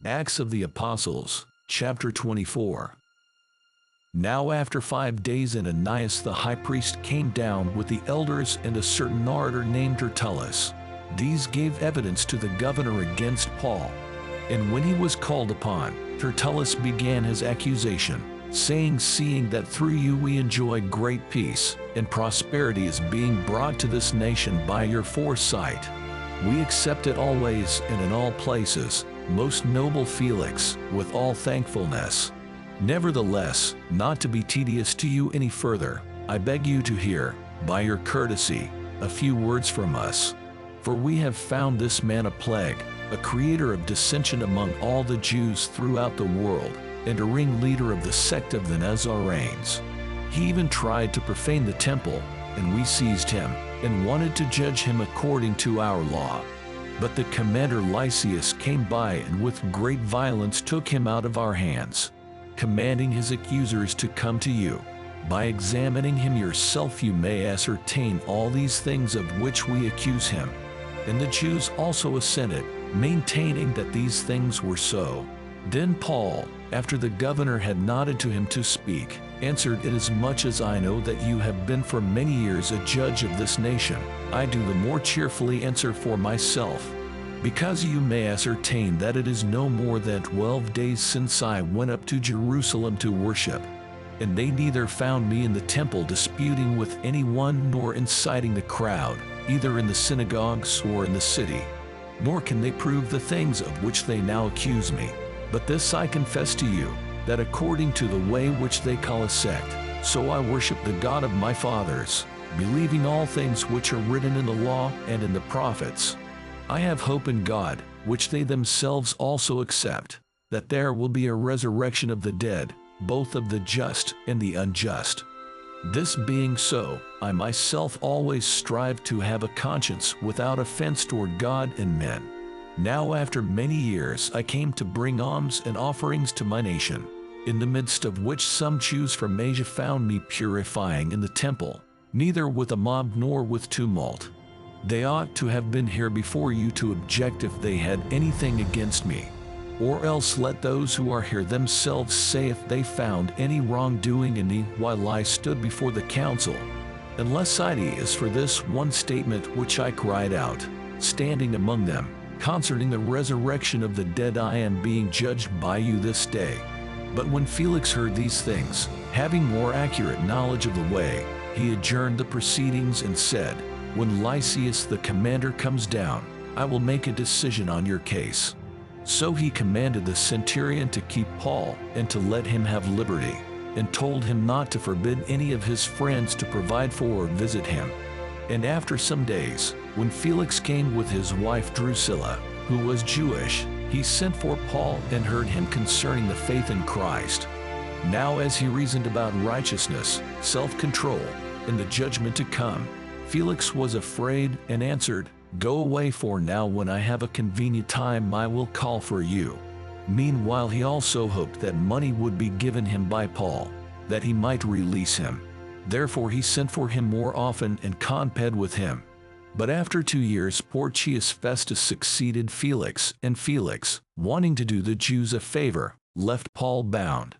Acts of the Apostles, chapter 24. Now after 5 days Ananias the high priest came down with the elders and a certain orator named Tertullus. These gave evidence to the governor against Paul. And when he was called upon, Tertullus began his accusation, saying, seeing that through you we enjoy great peace, and prosperity is being brought to this nation by your foresight, we accept it always and in all places, most noble Felix, with all thankfulness. Nevertheless, not to be tedious to you any further, I beg you to hear, by your courtesy, a few words from us. For we have found this man a plague, a creator of dissension among all the Jews throughout the world, and a ringleader of the sect of the Nazarenes. He even tried to profane the temple, and we seized him, and wanted to judge him according to our law. But the commander Lysias came by and with great violence took him out of our hands, commanding his accusers to come to you. By examining him yourself you may ascertain all these things of which we accuse him. And the Jews also assented, maintaining that these things were so. Then Paul, after the governor had nodded to him to speak, answered, Inasmuch as I know that you have been for many years a judge of this nation, I do the more cheerfully answer for myself, because you may ascertain that it is no more than 12 days since I went up to Jerusalem to worship, and they neither found me in the temple disputing with anyone nor inciting the crowd, either in the synagogues or in the city, nor can they prove the things of which they now accuse me. But this I confess to you, that according to the way which they call a sect, so I worship the God of my fathers, believing all things which are written in the law and in the prophets. I have hope in God, which they themselves also accept, that there will be a resurrection of the dead, both of the just and the unjust. This being so, I myself always strive to have a conscience without offense toward God and men. Now after many years I came to bring alms and offerings to my nation, in the midst of which some Jews from Asia found me purifying in the temple, neither with a mob nor with tumult. They ought to have been here before you to object if they had anything against me. Or else let those who are here themselves say if they found any wrongdoing in me while I stood before the council. Unless it is for this one statement which I cried out, standing among them, concerning the resurrection of the dead I am being judged by you this day. But when Felix heard these things, having more accurate knowledge of the way, he adjourned the proceedings and said, When Lysias the commander comes down, I will make a decision on your case. So he commanded the centurion to keep Paul and to let him have liberty, and told him not to forbid any of his friends to provide for or visit him. And after some days, when Felix came with his wife Drusilla, who was Jewish, he sent for Paul and heard him concerning the faith in Christ. Now as he reasoned about righteousness, self-control, and the judgment to come, Felix was afraid and answered, Go away, for now when I have a convenient time I will call for you. Meanwhile he also hoped that money would be given him by Paul, that he might release him. Therefore he sent for him more often and compared with him. But after 2 years Porcius Festus succeeded Felix, and Felix, wanting to do the Jews a favor, left Paul bound.